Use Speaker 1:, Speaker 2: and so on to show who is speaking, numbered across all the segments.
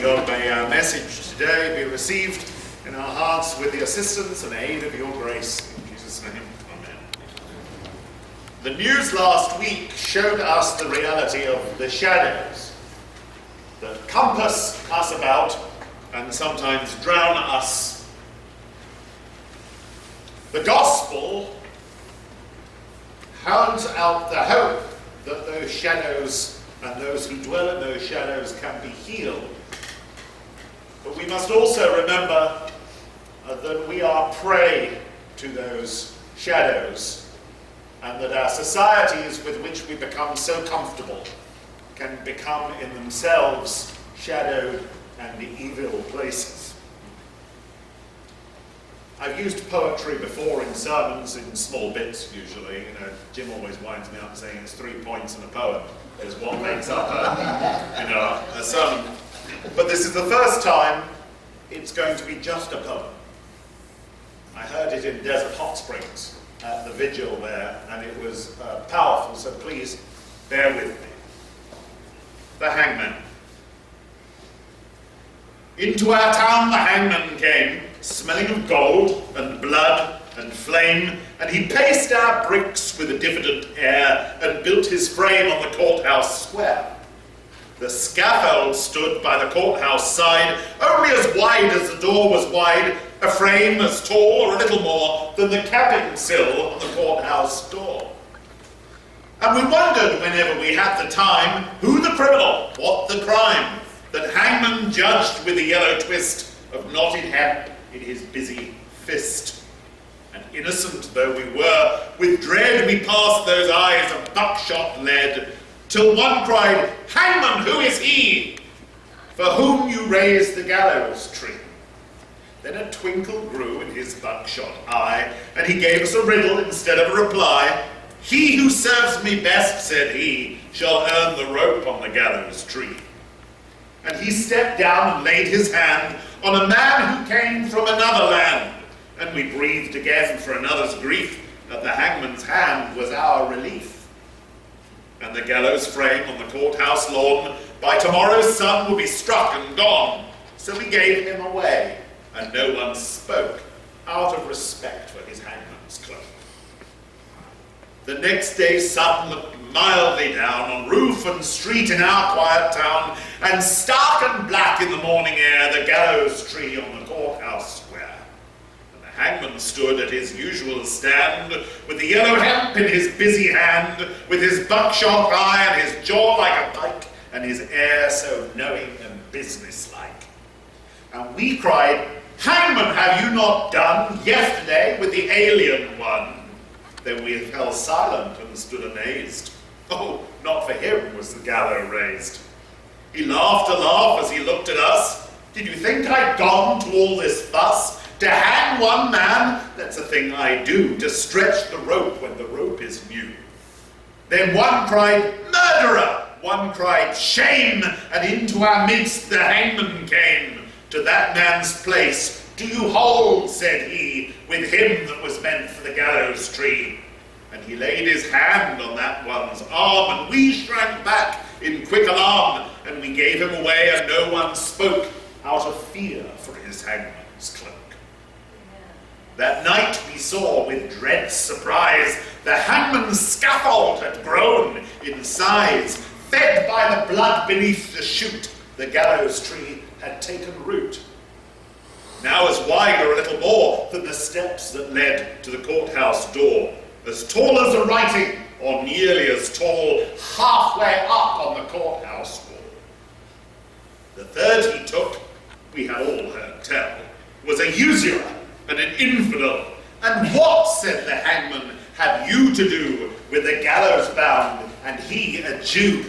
Speaker 1: God, may our message today be received in our hearts with the assistance and aid of your grace. In Jesus' name, amen. The news last week showed us the reality of the shadows that compass us about and sometimes drown us. The gospel hounds out the hope that those shadows and those who dwell in those shadows can be healed. But we must also remember that we are prey to those shadows, and that our societies with which we become so comfortable can become in themselves shadowed and evil places. I've used poetry before in sermons, in small bits usually. Jim always winds me up saying it's 3 points in a poem is what makes up a sermon. But this is the first time it's going to be just a poem. I heard it in Desert Hot Springs at the vigil there, and it was powerful, so please bear with me. The Hangman. Into our town the hangman came, smelling of gold and blood and flame, and he paced our bricks with a diffident air and built his frame on the courthouse square. The scaffold stood by the courthouse side, only as wide as the door was wide, a frame as tall or a little more than the capping sill on the courthouse door. And we wondered whenever we had the time, who the criminal, what the crime, that hangman judged with a yellow twist of knotted hemp in his busy fist. And innocent though we were, with dread we passed those eyes of buckshot lead, till one cried, "Hangman, who is he, for whom you raise the gallows tree?" Then a twinkle grew in his buckshot eye, and he gave us a riddle instead of a reply. "He who serves me best," said he, "shall earn the rope on the gallows tree." And he stepped down and laid his hand on a man who came from another land, and we breathed again for another's grief, that the hangman's hand was our relief. And the gallows frame on the courthouse lawn by tomorrow's sun will be struck and gone. So we gave him away, and no one spoke, out of respect for his hangman's cloak. The next day's sun looked mildly down on roof and street in our quiet town, and stark and black in the morning air the gallows tree on the courthouse square. And the hangman stood at his usual stand, with the yellow hemp in his busy hand, with his buckshot eye and his jaw like a pike, and his air so knowing and businesslike. And we cried, "Hangman, have you not done yesterday with the alien one?" Then we fell silent and stood amazed. Oh, not for him was the gallows raised. He laughed a laugh as he looked at us. "Did you think I'd gone to all this fuss? To hang one man? That's a thing I do, to stretch the rope when the rope is new." Then one cried, "Murderer!" One cried, "Shame!" And into our midst the hangman came. To that man's place, "Do you hold," said he, "with him that was meant for the gallows tree?" And he laid his hand on that one's arm, and we shrank back in quick alarm, and we gave him away, and no one spoke, out of fear for his hangman's cloak. That night we saw with dread surprise the hangman's scaffold had grown in size, fed by the blood beneath the chute. The gallows tree had taken root. Now as wide or a little more than the steps that led to the courthouse door, as tall as the writing, or nearly as tall, halfway up on the courthouse wall. The third he took, we had all heard tell, was a usurer and an infidel. "And what," said the hangman, "have you to do with the gallows bound, and he a Jew?"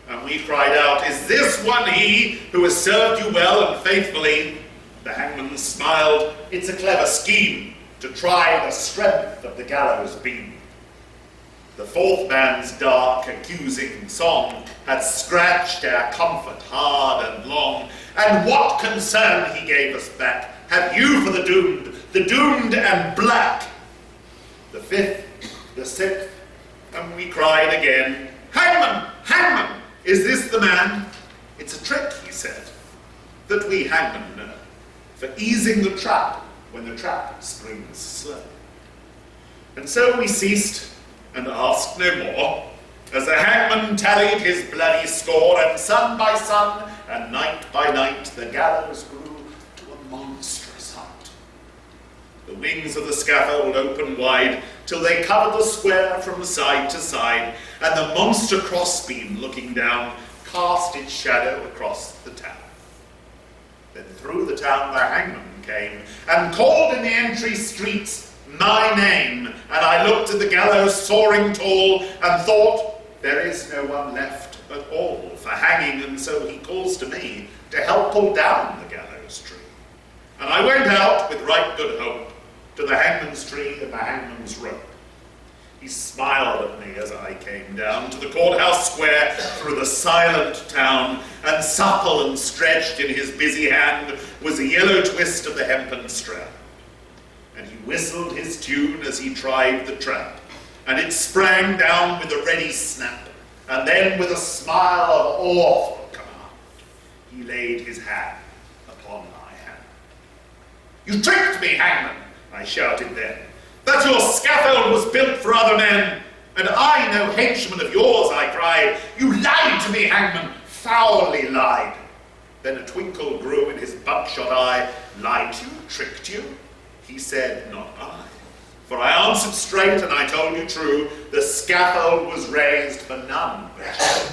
Speaker 1: And we cried out, "Is this one he who has served you well and faithfully?" The hangman smiled, "It's a clever scheme to try the strength of the gallows beam." The fourth man's dark, accusing song had scratched our comfort hard and long. And what concern, he gave us back, have you for the doomed and black? The fifth, the sixth, and we cried again, "Hangman, hangman, is this the man?" "It's a trick," he said, that we hangmen know, for easing the trap when the trap springs slow. And so we ceased and asked no more, as the hangman tallied his bloody score, and sun by sun and night by night the gallows grew to a monstrous height. The wings of the scaffold opened wide till they covered the square from side to side, and the monster crossbeam looking down cast its shadow across the town. Then through the town the hangman came, and called in the entry streets my name, and I looked at the gallows soaring tall, and thought, there is no one left at all for hanging, and so he calls to me to help pull down the gallows tree. And I went out with right good hope to the hangman's tree and the hangman's rope. He smiled at me as I came down to the courthouse square through the silent town, and supple and stretched in his busy hand was a yellow twist of the hempen strap. And he whistled his tune as he tried the trap, and it sprang down with a ready snap, and then with a smile of awful command, he laid his hand upon my hand. You tricked me, hangman, I shouted then, that your scaffold was built for other men, and I no henchman of yours, I cried. You lied to me, hangman, foully lied. Then a twinkle grew in his buckshot eye. Lied you, tricked you? He said, not I. For I answered straight, and I told you true, the scaffold was raised for none but you.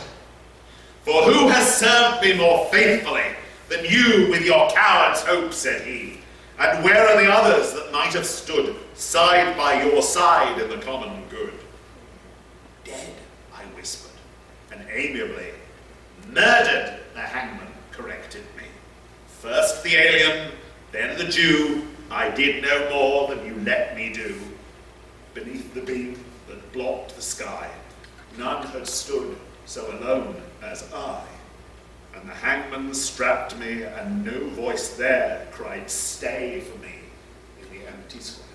Speaker 1: For who has served me more faithfully than you with your coward's hope, said he. And where are the others that might have stood side by your side in the common good? Dead, I whispered, and amiably, murdered, the hangman corrected me. First the alien, then the Jew, I did no more than you let me do. Beneath the beam that blocked the sky, none had stood so alone as I. And the hangman strapped me, and no voice there cried, stay for me in the empty square.